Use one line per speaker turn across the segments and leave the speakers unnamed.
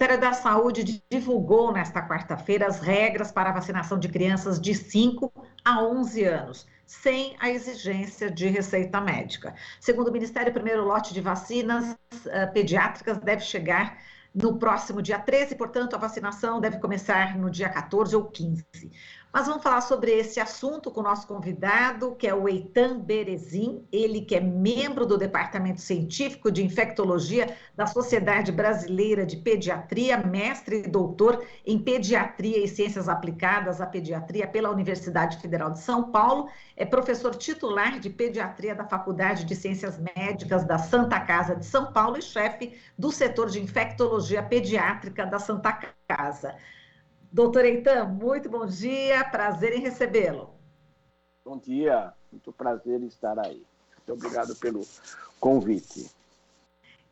Ministério da Saúde divulgou nesta quarta-feira as regras para a vacinação de crianças de 5 a 11 anos, sem a exigência de receita médica. Segundo o Ministério, o primeiro lote de vacinas pediátricas deve chegar no próximo dia 13, portanto, a vacinação deve começar no dia 14 ou 15. Mas vamos falar sobre esse assunto com o nosso convidado, que é o Eitan Berezin, ele que é membro do Departamento Científico de Infectologia da Sociedade Brasileira de Pediatria, mestre e doutor em Pediatria e Ciências Aplicadas à Pediatria pela Universidade Federal de São Paulo, é professor titular de Pediatria da Faculdade de Ciências Médicas da Santa Casa de São Paulo e chefe do setor de Infectologia Pediátrica da Santa Casa. Doutor Eitan, muito bom dia, prazer em recebê-lo.
Bom dia, muito prazer em estar aí. Muito obrigado pelo convite.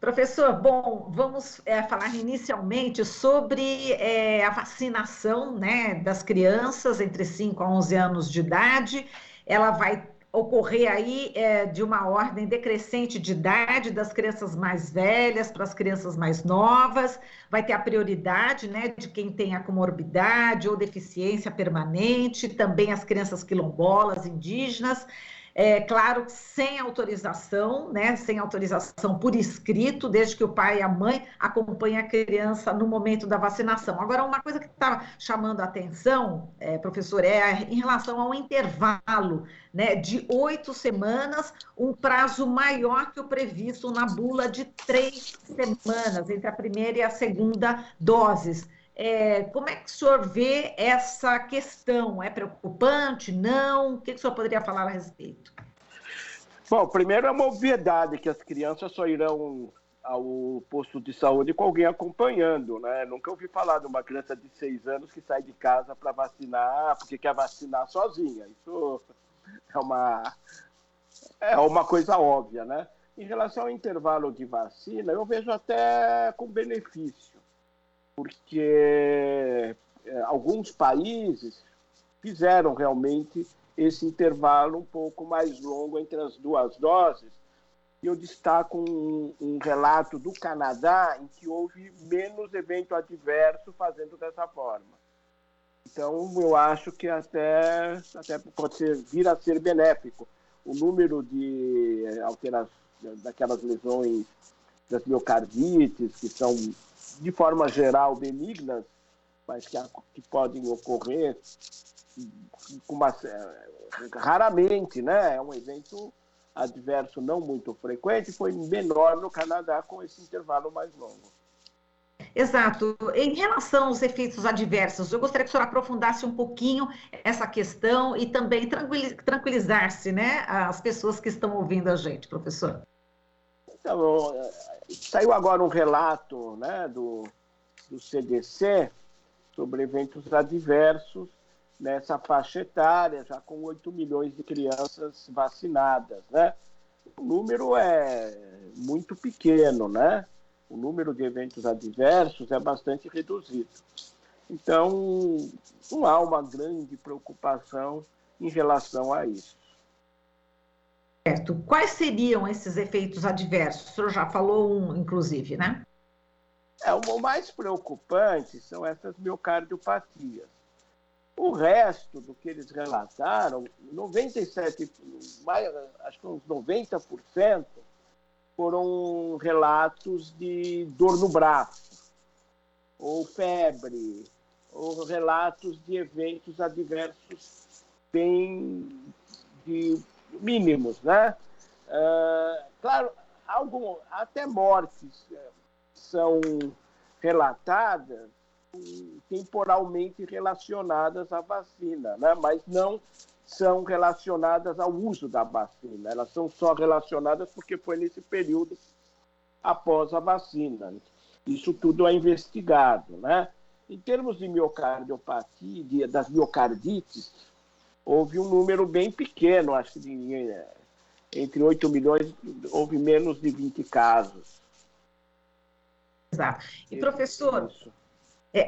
Professor, bom, vamos falar inicialmente sobre a vacinação, né, das crianças entre 5 a 11 anos de idade. Ela vai ocorrer aí de uma ordem decrescente de idade, das crianças mais velhas para as crianças mais novas, vai ter a prioridade, né, de quem tem a comorbidade ou deficiência permanente, também as crianças quilombolas, indígenas, claro, sem autorização, né, sem autorização por escrito, desde que o pai e a mãe acompanhem a criança no momento da vacinação. Agora, uma coisa que está chamando a atenção, professor, é em relação ao intervalo, né, de 8 semanas, um prazo maior que o previsto na bula de 3 semanas, entre a primeira e a segunda doses. Como é que o senhor vê essa questão? É preocupante? Não? O que o senhor poderia falar a respeito?
Bom, primeiro é uma obviedade que as crianças só irão ao posto de saúde com alguém acompanhando, né? Nunca ouvi falar de uma criança de 6 anos que sai de casa para vacinar porque quer vacinar sozinha. Isso é uma coisa óbvia, né? Em relação ao intervalo de vacina, eu vejo até com benefício, porque alguns países fizeram realmente esse intervalo um pouco mais longo entre as duas doses. E eu destaco um relato do Canadá em que houve menos evento adverso fazendo dessa forma. Então, eu acho que até pode vir a ser benéfico. O número de alterações daquelas lesões das miocardites, que são, de forma geral, benignas, mas que podem ocorrer raramente, né? É um evento adverso não muito frequente, foi menor no Canadá com esse intervalo mais longo.
Exato. Em relação aos efeitos adversos, eu gostaria que o senhor aprofundasse um pouquinho essa questão e também tranquilizar-se, né, as pessoas que estão ouvindo a gente, professor.
Então, saiu agora um relato, né, do CDC sobre eventos adversos nessa faixa etária, já com 8 milhões de crianças vacinadas, né? O número é muito pequeno, né? O número de eventos adversos é bastante reduzido. Então, não há uma grande preocupação em relação a isso.
Certo. Quais seriam esses efeitos adversos? O senhor já falou inclusive, né?
O mais preocupante são essas miocardiopatias. O resto do que eles relataram, 97, acho que uns 90%, foram relatos de dor no braço, ou febre, ou relatos de eventos adversos bem mínimos, né? Claro, até mortes são relatadas temporalmente relacionadas à vacina, né? Mas não são relacionadas ao uso da vacina. Elas são só relacionadas porque foi nesse período após a vacina. Isso tudo é investigado, né? Em termos de miocardiopatia, das miocardites, houve um número bem pequeno, acho que entre 8 milhões, houve menos de 20 casos.
Exato. E, professor,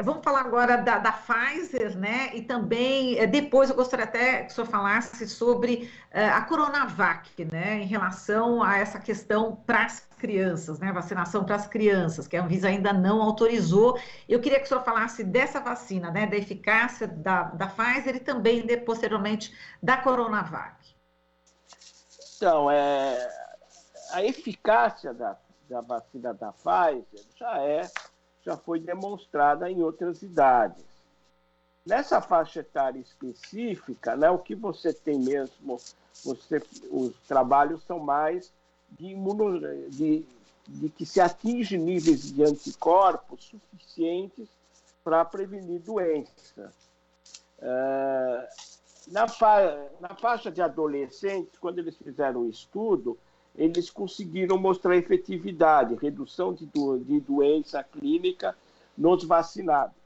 Vamos falar agora da Pfizer, né? E também, depois, eu gostaria até que o senhor falasse sobre a Coronavac, né? Em relação a essa questão para as crianças, né? Vacinação para as crianças, que a Anvisa ainda não autorizou. Eu queria que o senhor falasse dessa vacina, né? Da eficácia da Pfizer e também, posteriormente, da Coronavac.
Então, a eficácia da vacina da Pfizer já foi demonstrada em outras idades. Nessa faixa etária específica, né, o que você tem mesmo, os trabalhos são mais de que se atinge níveis de anticorpos suficientes para prevenir doença. Na faixa de adolescentes, quando eles fizeram o estudo, eles conseguiram mostrar efetividade, redução de doença clínica nos vacinados.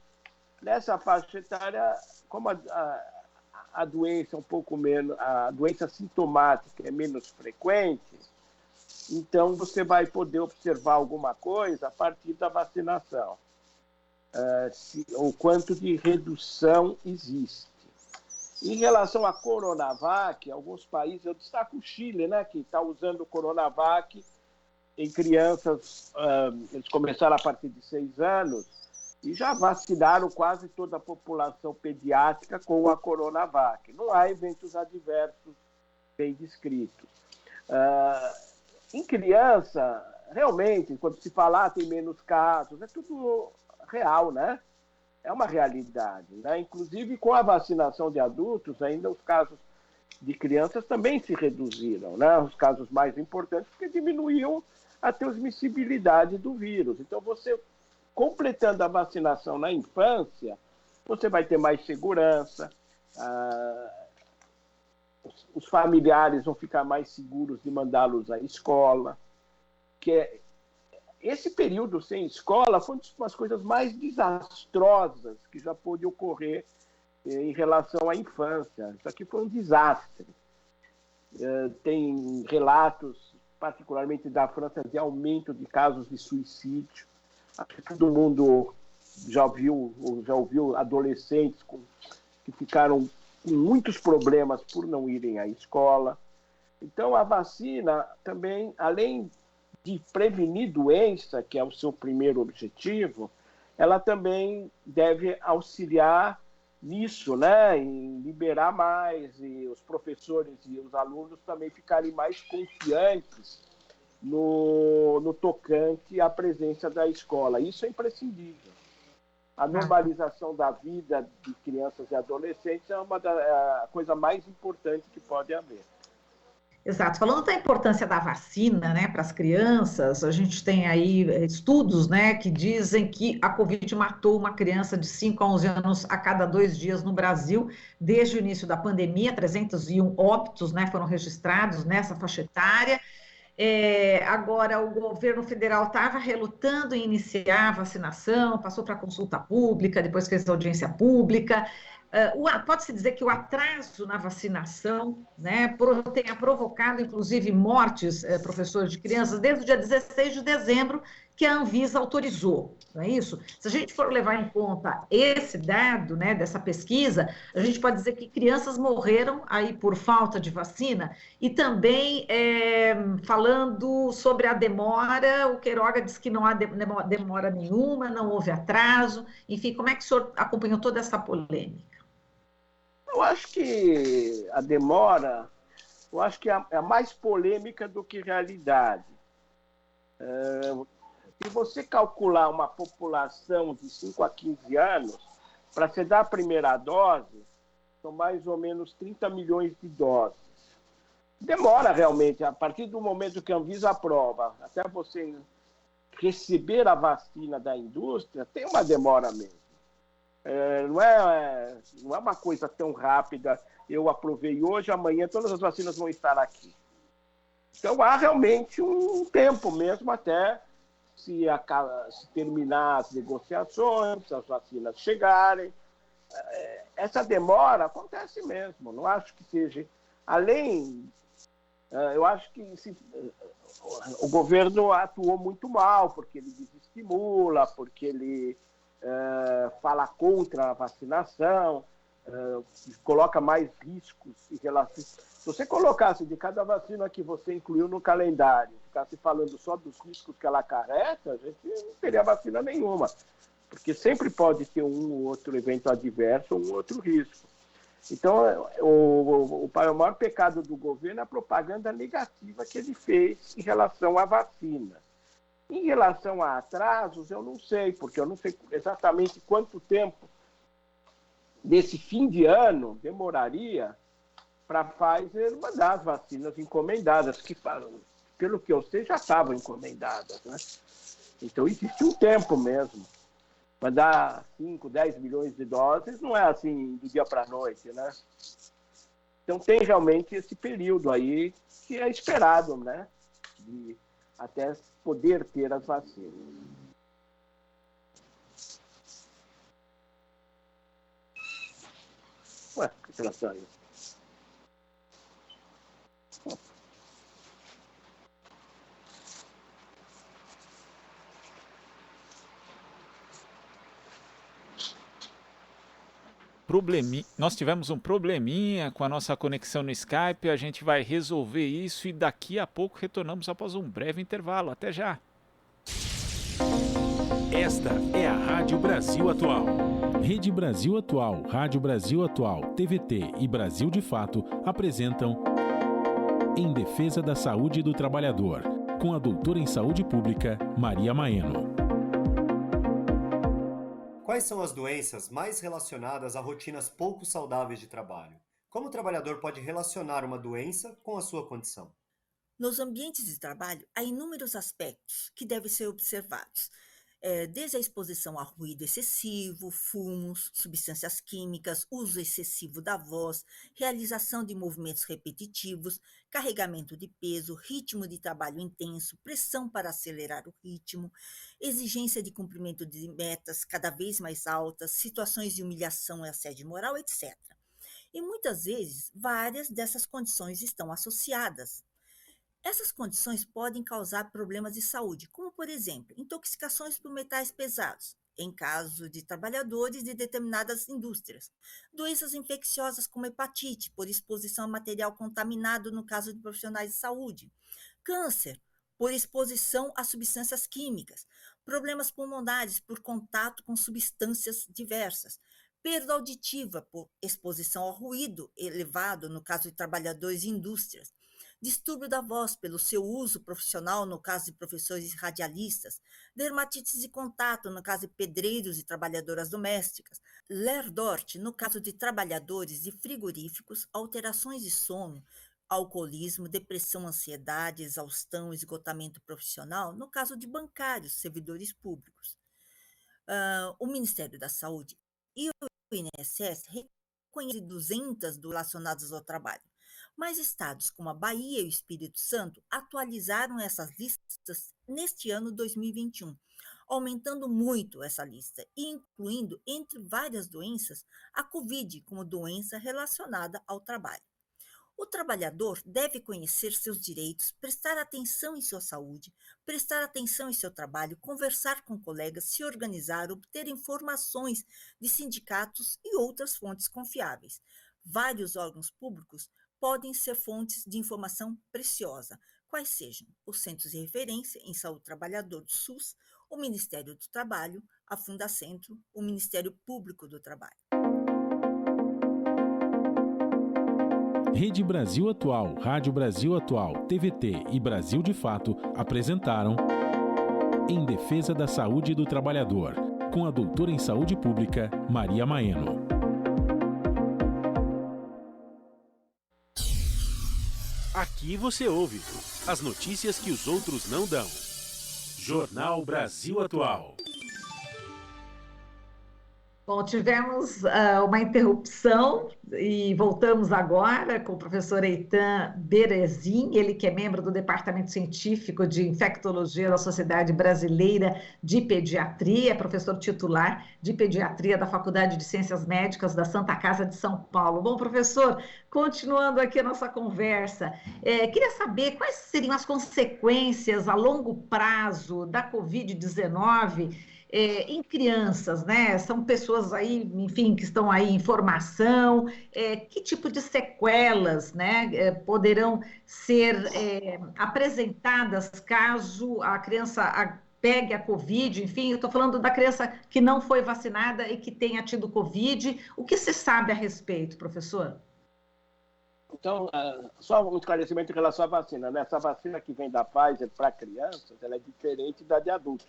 Nessa faixa etária, como a doença é um pouco menos, a doença sintomática é menos frequente, então você vai poder observar alguma coisa a partir da vacinação, o quanto de redução existe. Em relação à Coronavac, alguns países, eu destaco o Chile, né, que está usando o Coronavac em crianças, eles começaram a partir de 6 anos, e já vacinaram quase toda a população pediátrica com a Coronavac. Não há eventos adversos bem descritos. Em criança, realmente, quando se falar tem menos casos, é tudo real, né? É uma realidade, né? Inclusive, com a vacinação de adultos, ainda os casos de crianças também se reduziram, né? Os casos mais importantes, porque diminuiu a transmissibilidade do vírus. Então, você completando a vacinação na infância, você vai ter mais segurança, os familiares vão ficar mais seguros de mandá-los à escola, esse período sem escola foi uma das coisas mais desastrosas que já pôde ocorrer em relação à infância. Isso aqui foi um desastre. Tem relatos, particularmente da França, de aumento de casos de suicídio. Acho que todo mundo já ouviu adolescentes que ficaram com muitos problemas por não irem à escola. Então, a vacina também, além de prevenir doença, que é o seu primeiro objetivo, ela também deve auxiliar nisso, né? Em liberar mais, e os professores e os alunos também ficarem mais confiantes no tocante à presença da escola. Isso é imprescindível. A normalização da vida de crianças e adolescentes é a coisa mais importante que pode haver.
Exato. Falando da importância da vacina, né, para as crianças, a gente tem aí estudos, né, que dizem que a Covid matou uma criança de 5 a 11 anos a cada 2 dias no Brasil, desde o início da pandemia, 301 óbitos, né, foram registrados nessa faixa etária. Agora, o governo federal estava relutando em iniciar a vacinação, passou para consulta pública, depois fez audiência pública. Pode-se dizer que o atraso na vacinação, né, tenha provocado, inclusive, mortes, professores, de crianças, desde o dia 16 de dezembro, que a Anvisa autorizou, não é isso? Se a gente for levar em conta esse dado, né, dessa pesquisa, a gente pode dizer que crianças morreram aí por falta de vacina, e também, falando sobre a demora, o Queiroga disse que não há demora nenhuma, não houve atraso, enfim, como é que o senhor acompanhou toda essa polêmica?
Eu acho que a demora, eu acho que é mais polêmica do que realidade. Se você calcular uma população de 5 a 15 anos, para você dar a primeira dose, são mais ou menos 30 milhões de doses. Demora realmente, a partir do momento que a Anvisa aprova, até você receber a vacina da indústria, tem uma demora mesmo. Não é uma coisa tão rápida, eu aprovei hoje, amanhã todas as vacinas vão estar aqui. Então, há realmente um tempo mesmo até se terminar as negociações, as vacinas chegarem. Essa demora acontece mesmo, não acho que seja... eu acho que o governo atuou muito mal, porque ele desestimula, porque ele fala contra a vacinação, coloca mais riscos em relação... Se você colocasse de cada vacina que você incluiu no calendário, ficasse falando só dos riscos que ela acarreta, a gente não teria vacina nenhuma, porque sempre pode ter um ou outro evento adverso, um outro risco. Então, o maior pecado do governo é a propaganda negativa que ele fez em relação à vacina. Em relação a atrasos, eu não sei, porque eu não sei exatamente quanto tempo desse fim de ano demoraria para a Pfizer mandar as vacinas encomendadas, que, pelo que eu sei, já estavam encomendadas, né? Então, existe um tempo mesmo. Mandar 5, 10 milhões de doses não é assim do dia para a noite, né? Então, tem realmente esse período aí que é esperado, né? De até poder ter as vacinas. Ué, o que ela saiu?
Nós tivemos um probleminha com a nossa conexão no Skype, a gente vai resolver isso e daqui a pouco retornamos após um breve intervalo. Até já!
Esta é a Rádio Brasil Atual. Rede Brasil Atual, Rádio Brasil Atual, TVT e Brasil de Fato apresentam Em Defesa da Saúde do Trabalhador, com a doutora em Saúde Pública, Maria Maeno.
Quais são as doenças mais relacionadas a rotinas pouco saudáveis de trabalho? Como o trabalhador pode relacionar uma doença com a sua condição?
Nos ambientes de trabalho, há inúmeros aspectos que devem ser observados, desde a exposição a ruído excessivo, fumos, substâncias químicas, uso excessivo da voz, realização de movimentos repetitivos, carregamento de peso, ritmo de trabalho intenso, pressão para acelerar o ritmo, exigência de cumprimento de metas cada vez mais altas, situações de humilhação e assédio moral, etc. E muitas vezes, várias dessas condições estão associadas. Essas condições podem causar problemas de saúde, como, por exemplo, intoxicações por metais pesados, em caso de trabalhadores de determinadas indústrias, doenças infecciosas como hepatite, por exposição a material contaminado no caso de profissionais de saúde, câncer, por exposição a substâncias químicas, problemas pulmonares por contato com substâncias diversas, perda auditiva por exposição ao ruído elevado no caso de trabalhadores de indústrias, distúrbio da voz pelo seu uso profissional no caso de professores radialistas, dermatites de contato no caso de pedreiros e trabalhadoras domésticas, Lerdort no caso de trabalhadores de frigoríficos, alterações de sono, alcoolismo, depressão, ansiedade, exaustão, esgotamento profissional no caso de bancários, servidores públicos. O Ministério da Saúde e o INSS reconhecem 200 relacionadas ao trabalho, mas estados como a Bahia e o Espírito Santo atualizaram essas listas neste ano 2021, aumentando muito essa lista e incluindo, entre várias doenças, a Covid como doença relacionada ao trabalho. O trabalhador deve conhecer seus direitos, prestar atenção em sua saúde, prestar atenção em seu trabalho, conversar com colegas, se organizar, obter informações de sindicatos e outras fontes confiáveis. Vários órgãos públicos podem ser fontes de informação preciosa, quais sejam os centros de referência em saúde do trabalhador do SUS, o Ministério do Trabalho, a Fundacentro, o Ministério Público do Trabalho.
Rede Brasil Atual, Rádio Brasil Atual, TVT e Brasil de Fato apresentaram Em Defesa da Saúde do Trabalhador, com a doutora em Saúde Pública, Maria Maeno. Aqui você ouve as notícias que os outros não dão. Jornal Brasil Atual.
Bom, tivemos uma interrupção e voltamos agora com o professor Eitan Berezin, ele que é membro do Departamento Científico de Infectologia da Sociedade Brasileira de Pediatria, professor titular de Pediatria da Faculdade de Ciências Médicas da Santa Casa de São Paulo. Bom, professor, continuando aqui a nossa conversa, queria saber quais seriam as consequências a longo prazo da Covid-19 em crianças, né? São pessoas aí, enfim, que estão aí em formação, que tipo de sequelas, né, poderão ser apresentadas caso a criança pegue a Covid, enfim, eu estou falando da criança que não foi vacinada e que tenha tido Covid. O que se sabe a respeito, professor?
Então, só um esclarecimento em relação à vacina, né? Essa vacina que vem da Pfizer para crianças, ela é diferente da de adultos.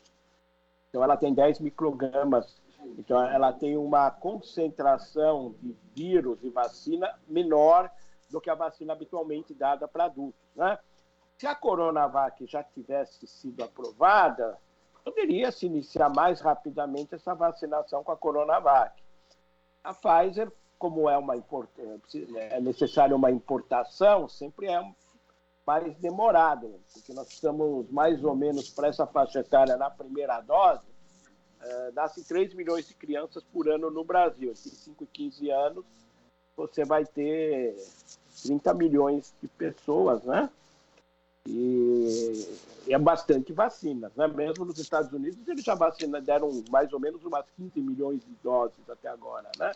Então, ela tem 10 microgramas. Então, ela tem uma concentração de vírus e vacina menor do que a vacina habitualmente dada para adultos, né? Se a Coronavac já tivesse sido aprovada, poderia se iniciar mais rapidamente essa vacinação com a Coronavac. A Pfizer, como é necessária uma importação, sempre é mais demorado, porque nós estamos mais ou menos para essa faixa etária na primeira dose, nascem 3 milhões de crianças por ano no Brasil. Entre 5 e 15 anos, você vai ter 30 milhões de pessoas, né? E é bastante vacinas, né? Mesmo nos Estados Unidos, eles já deram mais ou menos umas 15 milhões de doses até agora, né?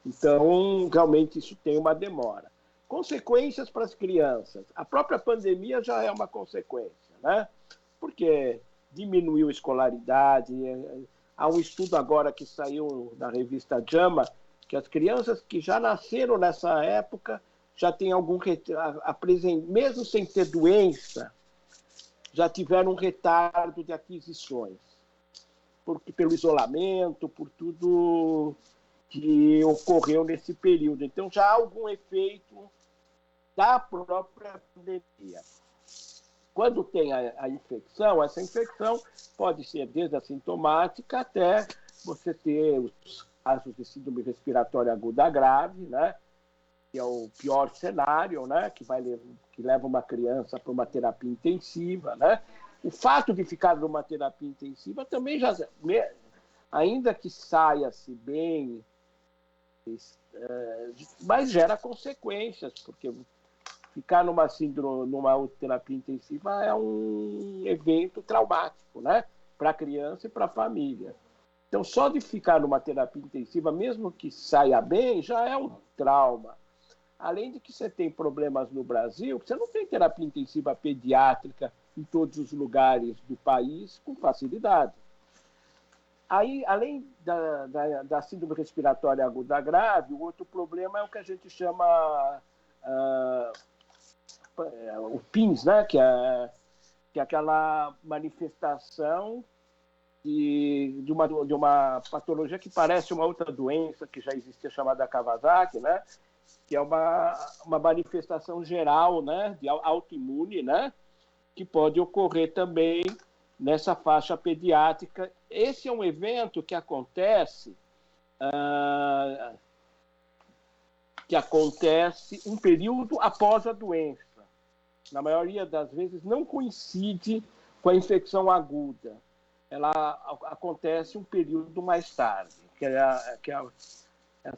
Então, realmente, isso tem uma demora. Consequências para as crianças. A própria pandemia já é uma consequência, né? Porque diminuiu a escolaridade. Há um estudo agora que saiu da revista JAMA, que as crianças que já nasceram nessa época já têm mesmo sem ter doença, já tiveram um retardo de aquisições. Porque pelo isolamento, por tudo que ocorreu nesse período. Então, já há algum efeito da própria pandemia. Quando tem a infecção, essa infecção pode ser desde assintomática até você ter os casos de síndrome respiratória aguda grave, né? Que é o pior cenário, né? Que leva uma criança para uma terapia intensiva, né? O fato de ficar numa terapia intensiva também já, ainda que saia-se bem, mas gera consequências, porque ficar numa terapia intensiva é um evento traumático, né? Para a criança e para a família. Então, só de ficar numa terapia intensiva, mesmo que saia bem, já é um trauma. Além de que você tem problemas no Brasil, você não tem terapia intensiva pediátrica em todos os lugares do país com facilidade. Aí, além da síndrome respiratória aguda grave, o outro problema é o que a gente chama o PINS, né? Que é aquela manifestação de uma patologia que parece uma outra doença que já existia, chamada Kawasaki, né? Que é uma manifestação geral, né? De autoimune, né? Que pode ocorrer também nessa faixa pediátrica. Esse é um evento que acontece um período após a doença. Na maioria das vezes não coincide com a infecção aguda. Ela acontece um período mais tarde, que é a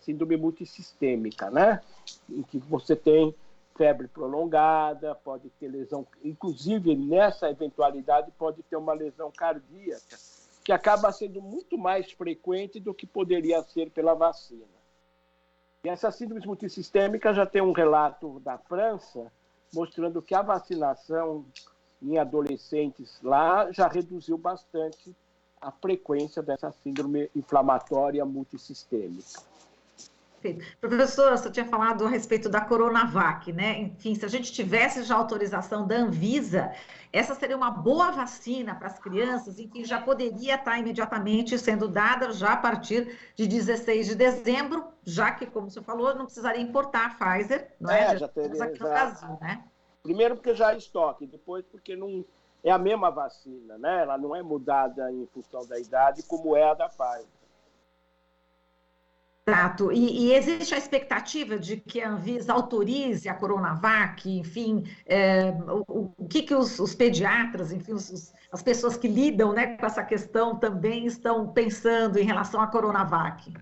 síndrome multissistêmica, né? Em que você tem febre prolongada, pode ter lesão, inclusive nessa eventualidade pode ter uma lesão cardíaca, que acaba sendo muito mais frequente do que poderia ser pela vacina. E essa síndrome multissistêmica já tem um relato da França mostrando que a vacinação em adolescentes lá já reduziu bastante a frequência dessa síndrome inflamatória multissistêmica.
Professor, você tinha falado a respeito da Coronavac, né? Enfim, se a gente tivesse já autorização da Anvisa, essa seria uma boa vacina para as crianças, enfim, já poderia estar imediatamente sendo dada já a partir de 16 de dezembro, já que, como você falou, não precisaria importar a Pfizer, não é?
Já teria,
aqui no Brasil, né?
Primeiro porque já há estoque, depois porque não é a mesma vacina, né? Ela não é mudada em função da idade como é a da Pfizer.
Exato. E existe a expectativa de que a Anvisa autorize a Coronavac, enfim, o que os pediatras, enfim, as pessoas que lidam, né, com essa questão também estão pensando em relação à Coronavac?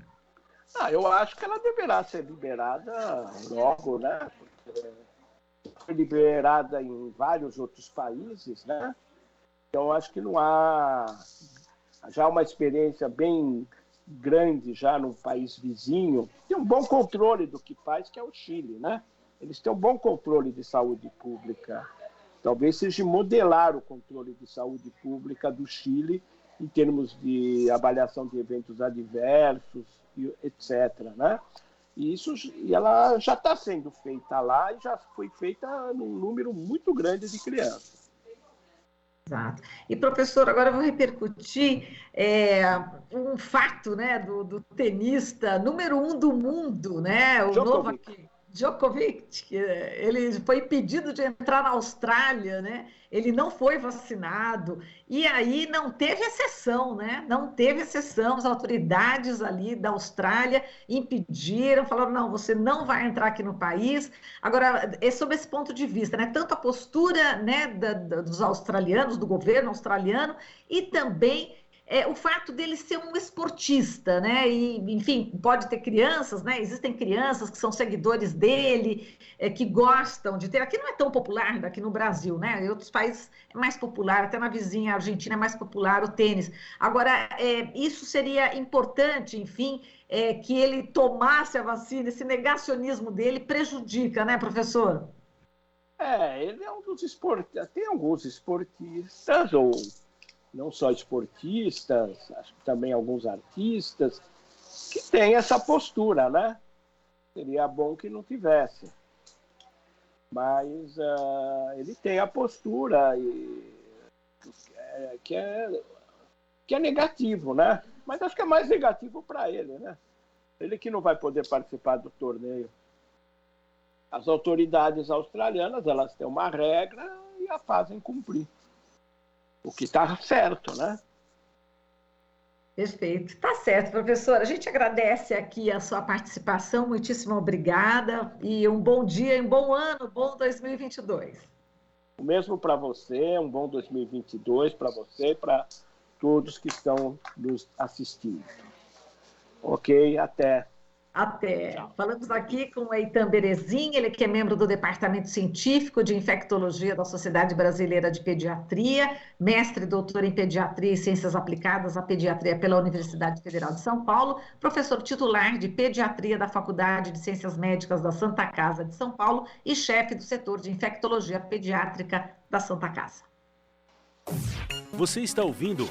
Eu acho que ela deverá ser liberada logo, né? Porque foi liberada em vários outros países, né? Então, acho que não há já uma experiência bem grande já no país vizinho, tem um bom controle do que faz, que é o Chile, né? Eles têm um bom controle de saúde pública. Talvez seja modelar o controle de saúde pública do Chile em termos de avaliação de eventos adversos, etc., né? E ela já está sendo feita lá e já foi feita num número muito grande de crianças.
Exato. E, professor, agora eu vou repercutir um fato, né, do tenista número 1 do mundo, né, o Novak Djokovic, ele foi impedido de entrar na Austrália, né? Ele não foi vacinado, e aí não teve exceção, né? Não teve exceção, as autoridades ali da Austrália impediram, falaram, não, você não vai entrar aqui no país. Agora, sob esse ponto de vista, né? Tanto a postura, né, dos australianos, do governo australiano, e também o fato dele ser um esportista, né? E, enfim, pode ter crianças, né? Existem crianças que são seguidores dele, que gostam de ter. Aqui não é tão popular aqui no Brasil, né? Em outros países é mais popular, até na vizinha Argentina é mais popular o tênis. Agora, isso seria importante, enfim, que ele tomasse a vacina. Esse negacionismo dele prejudica, né, professor?
Ele é um dos esportistas. Tem alguns esportistas, ou não só esportistas, acho que também alguns artistas, que têm essa postura, né? Seria bom que não tivesse. Mas ele tem a postura que é negativo, né? Mas acho que é mais negativo para ele, né? Ele que não vai poder participar do torneio. As autoridades australianas, elas têm uma regra e a fazem cumprir. O que está certo, né?
Perfeito. Tá certo, professor. A gente agradece aqui a sua participação. Muitíssimo obrigada. E um bom dia, um bom ano, bom 2022.
O mesmo para você, um bom 2022 para você e para todos que estão nos assistindo. Ok, até.
Até.
Tchau.
Falamos aqui com o Eitan Berezin, ele que é membro do Departamento Científico de Infectologia da Sociedade Brasileira de Pediatria, mestre e doutor em Pediatria e Ciências Aplicadas à Pediatria pela Universidade Federal de São Paulo, professor titular de Pediatria da Faculdade de Ciências Médicas da Santa Casa de São Paulo e chefe do setor de Infectologia Pediátrica da Santa Casa.
Você está ouvindo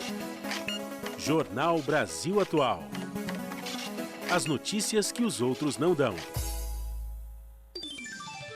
Jornal Brasil Atual. As notícias que os outros não dão.